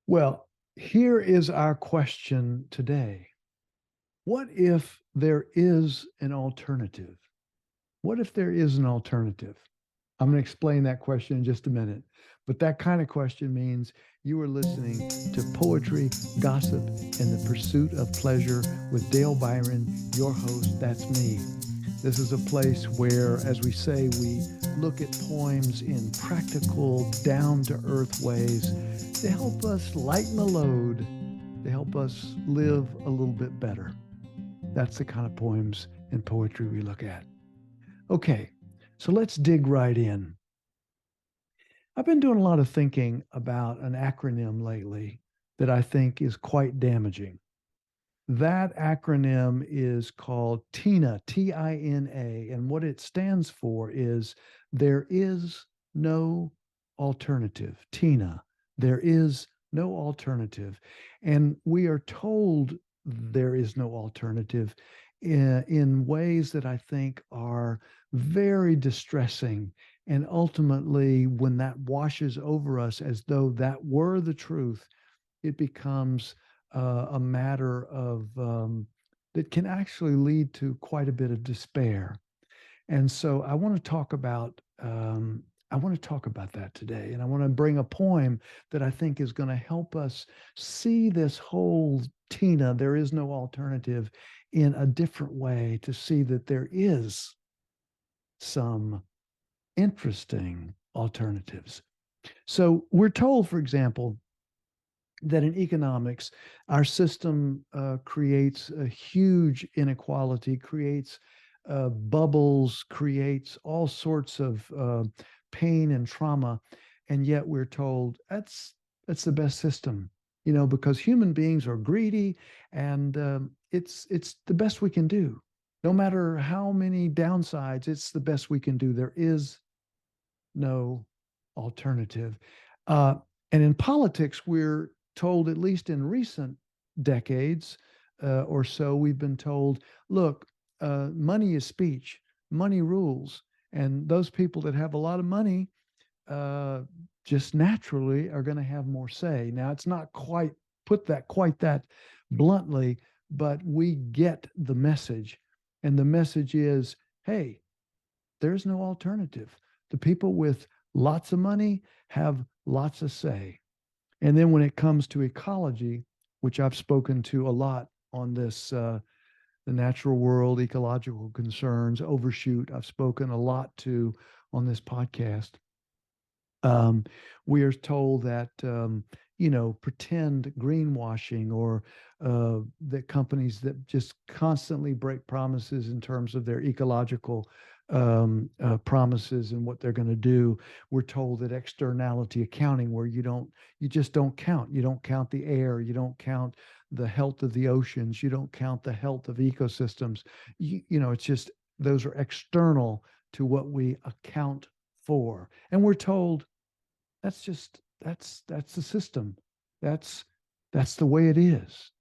Well, here is our question today. What if there is an alternative? What if there is an alternative? I'm going to explain that question in just a minute. But that kind of question means you are listening to Poetry, Gossip, and the Pursuit of Pleasure with Dale Byron, your host. That's me. This is a place where, as we say, we look at poems in practical, down to earth ways to help us lighten the load, to help us live a little bit better. That's the kind of poems and poetry we look at. Okay, so let's dig right in. I've been doing a lot of thinking about an acronym lately that I think is quite damaging. That acronym is called TINA, T-I-N-A, and what it stands for is there is no alternative. TINA, there is no alternative. And we are told there is no alternative in ways that I think are very distressing. And ultimately, when that washes over us as though that were the truth, it becomes a matter of that can actually lead to quite a bit of despair. And so I want to talk about that today, and I want to bring a poem that I think is going to help us see this whole Tina, there is no alternative, in a different way, to see that there is some interesting alternatives. So we're told, for example, that in economics, our system creates a huge inequality, creates bubbles, creates all sorts of pain and trauma, and yet we're told that's the best system, because human beings are greedy, and it's the best we can do. No matter how many downsides, it's the best we can do. There is no alternative. Uh, and in politics, we're told, at least in recent decades or so, we've been told, look, money is speech, money rules. And those people that have a lot of money uh, just naturally are going to have more say. Now, it's not quite that bluntly, but we get the message. And the message is, hey, there's no alternative. The people with lots of money have lots of say. And then when it comes to ecology, which I've spoken to a lot on this, the natural world, ecological concerns, overshoot, I've spoken a lot to on this podcast. Um, we are told that, pretend greenwashing, or that companies that just constantly break promises in terms of their ecological promises and what they're going to do. We're told that externality accounting, where you just don't count. You don't count the air. You don't count the health of the oceans. You don't count the health of ecosystems. It's just those are external to what we account for. And we're told that's the system. That's that's the way it is.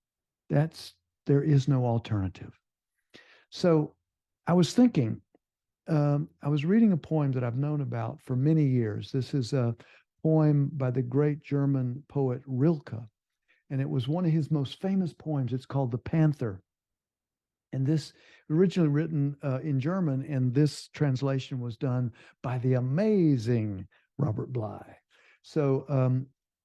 That's There is no alternative. So I was thinking, I was reading a poem that I've known about for many years. This is a poem by the great German poet Rilke, and it was one of his most famous poems. It's called The Panther. And this originally written in German, and this translation was done by the amazing Robert Bly. So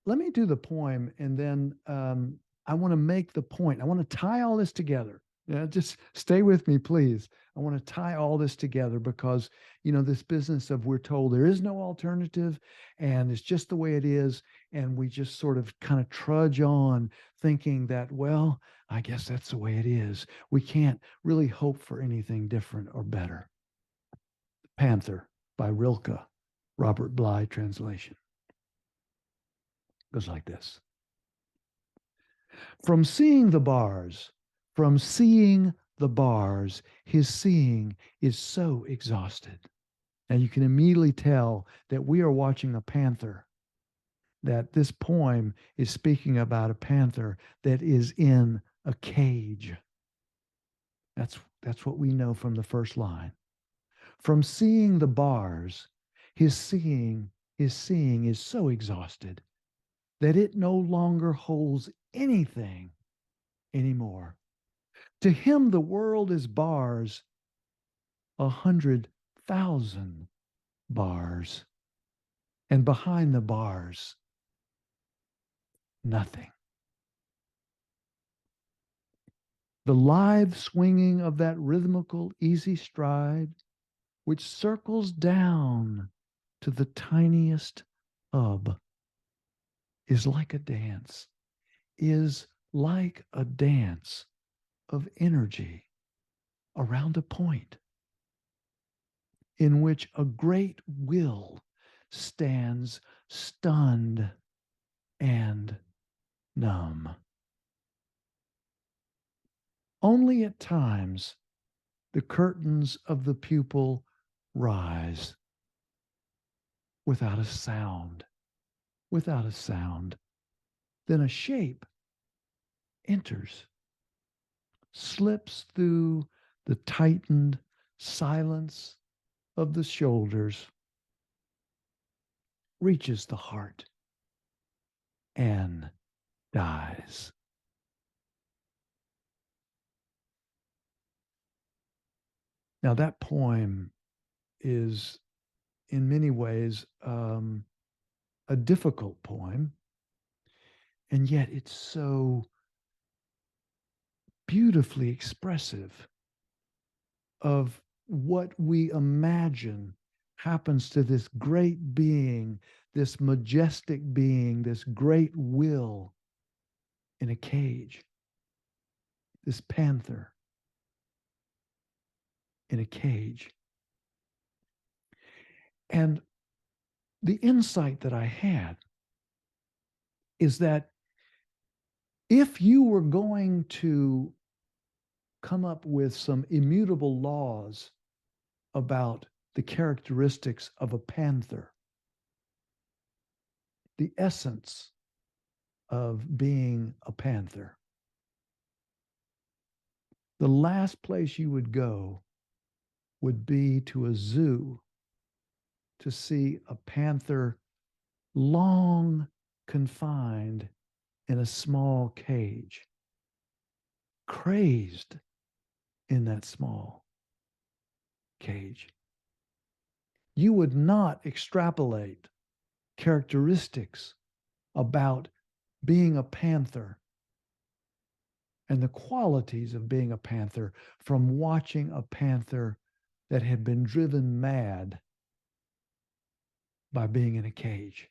let me do the poem, and then I want to make the point. I want to tie all this together. Yeah, just stay with me, please. I want to tie all this together because, this business of we're told there is no alternative and it's just the way it is. And we just sort of kind of trudge on thinking that, well, I guess that's the way it is. We can't really hope for anything different or better. Panther by Rilke, Robert Bly translation. Goes like this. From seeing the bars, from seeing the bars, his seeing is so exhausted. And you can immediately tell that we are watching a panther, that this poem is speaking about a panther that is in a cage. That's what we know from the first line. From seeing the bars, his seeing is so exhausted. that it no longer holds anything anymore. To him, the world is bars, 100,000 bars. And behind the bars, nothing. The lithe swinging of that rhythmical, easy stride, which circles down to the tiniest hub, is like a dance, is like a dance of energy around a point in which a great will stands stunned and numb. Only at times the curtains of the pupil rise without a sound, without a sound. Then a shape enters, slips through the tightened silence of the shoulders, reaches the heart, and dies. Now, that poem is in many ways a difficult poem, and yet it's so beautifully expressive of what we imagine happens to this great being, this majestic being, this great will in a cage, this panther in a cage. And the insight that I had is that if you were going to come up with some immutable laws about the characteristics of a panther, the essence of being a panther, the last place you would go would be to a zoo to see a panther long confined in a small cage, crazed in that small cage. You would not extrapolate characteristics about being a panther and the qualities of being a panther from watching a panther that had been driven mad by being in a cage.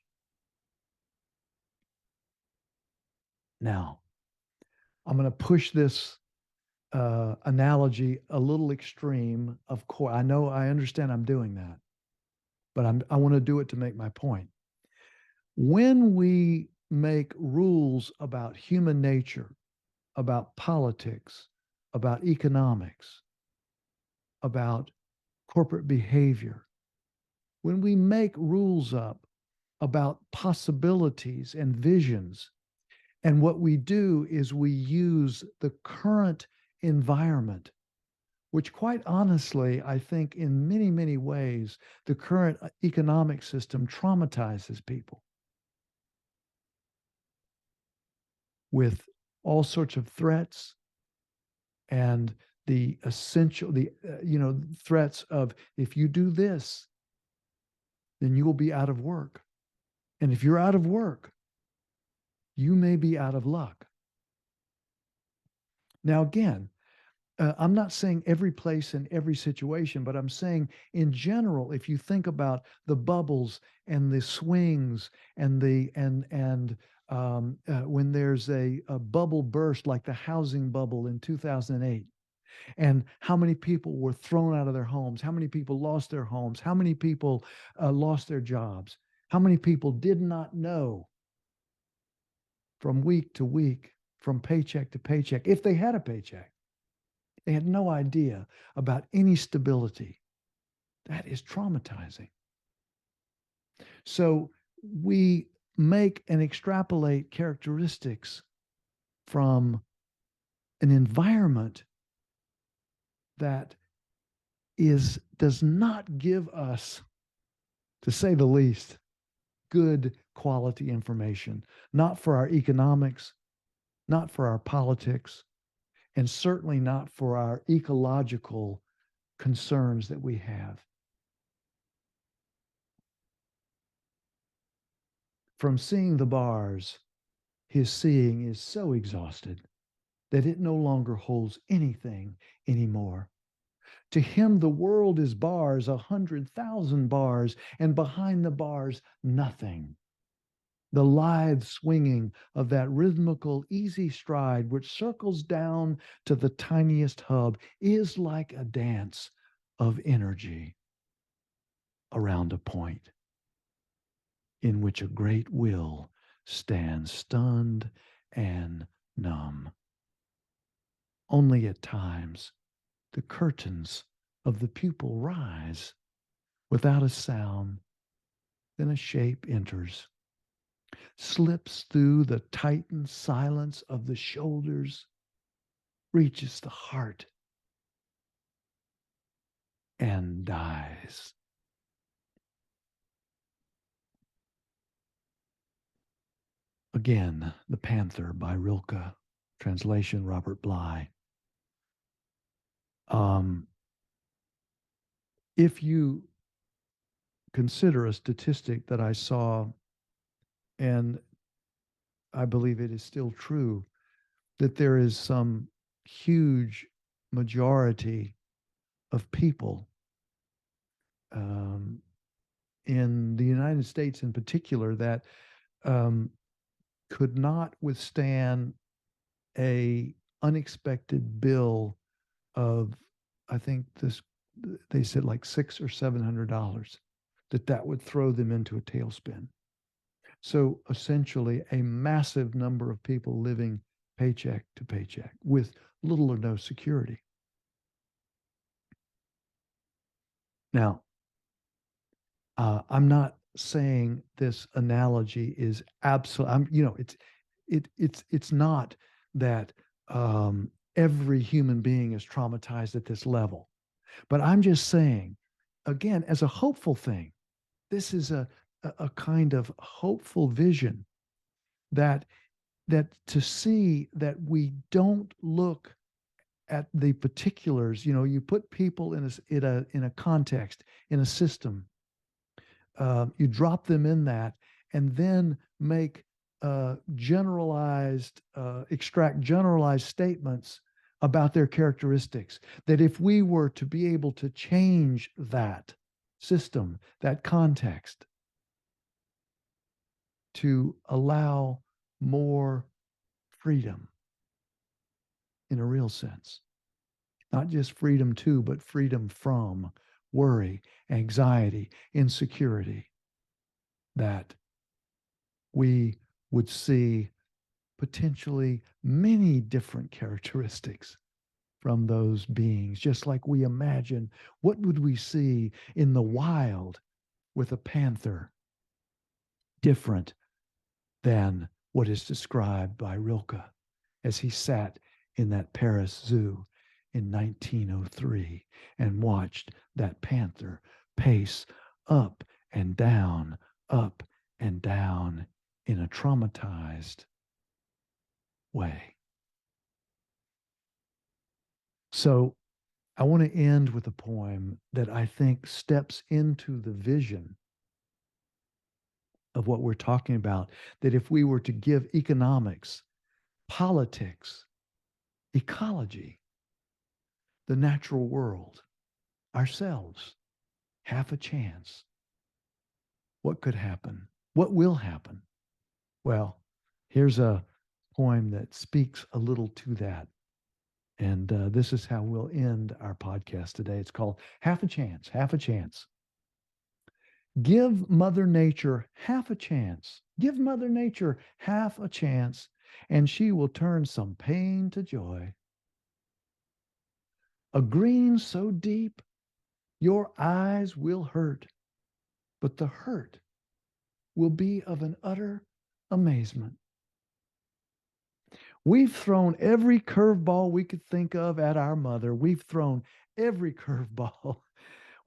Now, I'm going to push this analogy a little extreme. Of course, I understand I'm doing that, but I want to do it to make my point. When we make rules about human nature, about politics, about economics, about corporate behavior, when we make rules up about possibilities and visions, and what we do is we use the current environment, which quite honestly, I think in many, many ways, the current economic system traumatizes people with all sorts of threats and the essential, threats of if you do this, then you will be out of work. And if you're out of work, you may be out of luck. Now, again, I'm not saying every place and every situation, but I'm saying in general, if you think about the bubbles and the swings and when there's a bubble burst like the housing bubble in 2008, and how many people were thrown out of their homes, how many people lost their homes, how many people lost their jobs, how many people did not know from week to week, from paycheck to paycheck, if they had a paycheck. They had no idea about any stability. That is traumatizing. So we make and extrapolate characteristics from an environment that does not give us, to say the least, good quality information, not for our economics, not for our politics, and certainly not for our ecological concerns that we have. From seeing the bars, his seeing is so exhausted that it no longer holds anything anymore. To him, the world is bars, 100,000 bars, and behind the bars, nothing. The lithe swinging of that rhythmical, easy stride, which circles down to the tiniest hub, is like a dance of energy around a point in which a great will stands stunned and numb. Only at times the curtains of the pupil rise without a sound, then a shape enters, slips through the tightened silence of the shoulders, reaches the heart, and dies. Again, The Panther by Rilke, translation Robert Bly. If you consider a statistic that I saw, and I believe it is still true, that there is some huge majority of people um, in the United States in particular that um, could not withstand a unexpected bill of, I think this, they said like $600 or $700, that would throw them into a tailspin. So essentially, a massive number of people living paycheck to paycheck with little or no security. Now, I'm not saying this analogy is absolute. It's not that every human being is traumatized at this level, but I'm just saying, again, as a hopeful thing, this is a kind of hopeful vision that to see that we don't look at the particulars. You put people in a context, in a system, you drop them in that, and then make extract generalized statements about their characteristics. That if we were to be able to change that system, that context, to allow more freedom in a real sense, not just freedom to, but freedom from worry, anxiety, insecurity, that we would see potentially many different characteristics from those beings, just like we imagine what would we see in the wild with a panther different than what is described by Rilke as he sat in that Paris zoo in 1903 and watched that panther pace up and down, up and down in a traumatized way. So I want to end with a poem that I think steps into the vision of what we're talking about. That if we were to give economics, politics, ecology, the natural world, ourselves, half a chance, what could happen? What will happen? Well, here's a poem that speaks a little to that. And this is how we'll end our podcast today. It's called Half a Chance, Half a Chance. Give Mother Nature half a chance. Give Mother Nature half a chance, and she will turn some pain to joy. A green so deep, your eyes will hurt, but the hurt will be of an utter amazement. We've thrown every curveball we could think of at our mother. We've thrown every curveball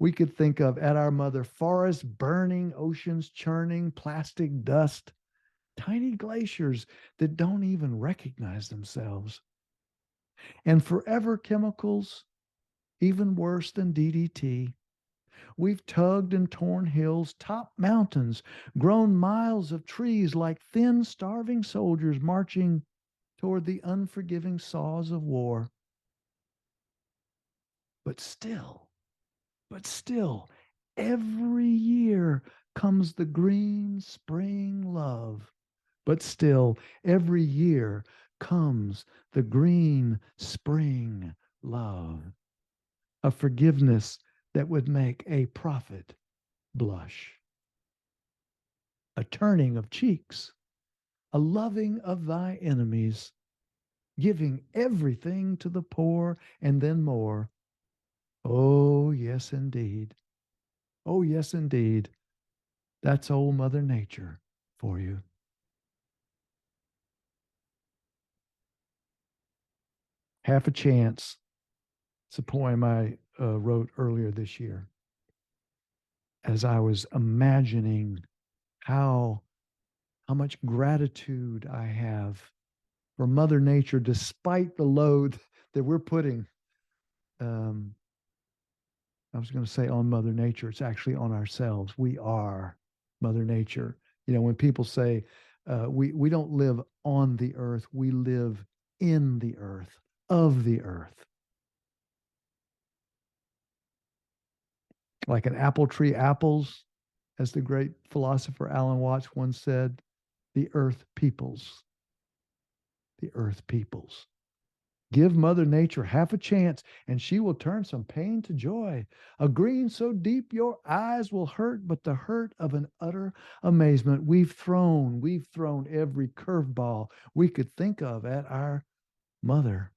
we could think of at our mother: forests burning, oceans churning, plastic dust, tiny glaciers that don't even recognize themselves, and forever chemicals, even worse than DDT. We've tugged and torn hills, topped mountains, grown miles of trees like thin, starving soldiers marching toward the unforgiving saws of war. But still, but still, every year comes the green spring love. But still, every year comes the green spring love. A forgiveness that would make a prophet blush. A turning of cheeks, a loving of thy enemies, giving everything to the poor and then more. Oh, yes, indeed. Oh, yes, indeed. That's old Mother Nature for you. Half a Chance. It's a poem I wrote earlier this year as I was imagining how how much gratitude I have for Mother Nature, despite the load that we're putting. Um, I was going to say on Mother Nature. It's actually on ourselves. We are Mother Nature. You know, when people say we don't live on the earth, we live in the earth, of the earth. Like an apple tree apples, as the great philosopher Alan Watts once said, the earth peoples. The earth peoples. Give Mother Nature half a chance, and she will turn some pain to joy. A green so deep your eyes will hurt, but the hurt of an utter amazement. We've thrown every curveball we could think of at our mother.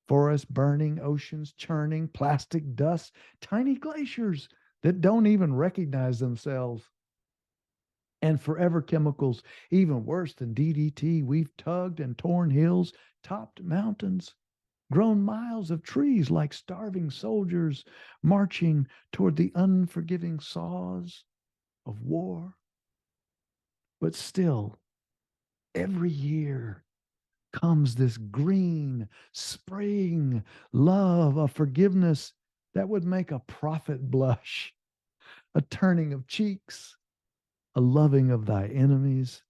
Forests burning, oceans churning, plastic dust, tiny glaciers that don't even recognize themselves, and forever chemicals, even worse than DDT. We've tugged and torn hills, topped mountains, grown miles of trees like starving soldiers marching toward the unforgiving saws of war. But still, every year comes this green spring love of forgiveness that would make a prophet blush, a turning of cheeks, a loving of thy enemies,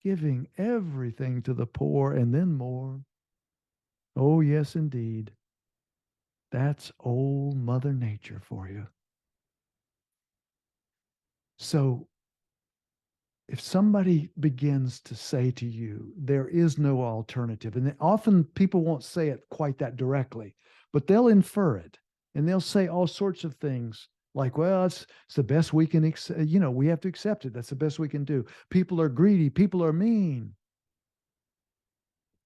giving everything to the poor and then more. Oh, yes, indeed. That's old Mother Nature for you. So if somebody begins to say to you, there is no alternative, and often people won't say it quite that directly, but they'll infer it and they'll say all sorts of things like, well, it's the best we can, we have to accept it. That's the best we can do. People are greedy. People are mean.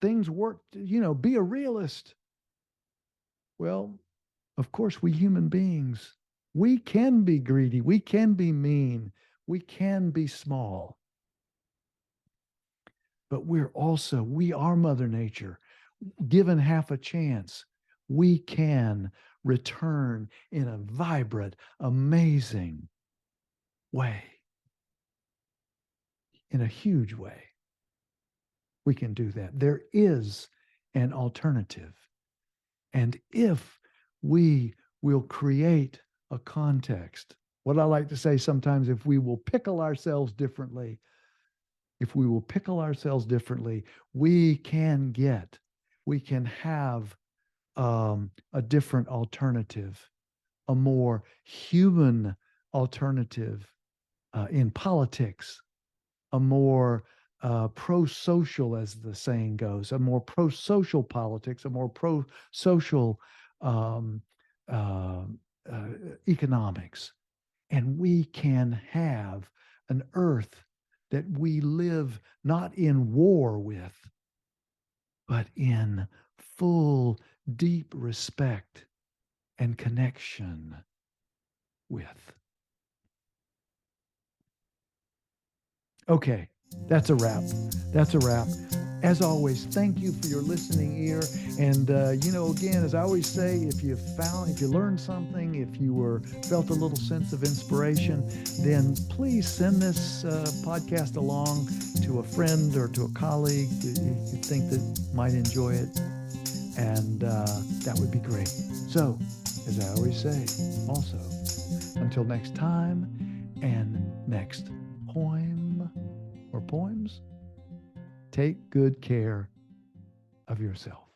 Things work, be a realist. Well, of course, we human beings, we can be greedy. We can be mean. We can be small. But we are Mother Nature. Given half a chance, we can return in a vibrant, amazing way, in a huge way. We can do that. There is an alternative. And if we will create a context, what I like to say sometimes, if we will pickle ourselves differently, if we will pickle ourselves differently, we can have a different alternative, a more human alternative in politics, a more pro-social, as the saying goes, a more pro-social politics, a more pro-social um, uh, uh, economics. And we can have an earth that we live not in war with, but in full, deep respect and connection with. Okay, that's a wrap. That's a wrap. As always, thank you for your listening ear. And again, as I always say, if you learned something, if you felt a little sense of inspiration, then please send this podcast along to a friend or to a colleague you think that might enjoy it, and that would be great. So, as I always say, also, until next time and next poem or poems, take good care of yourself.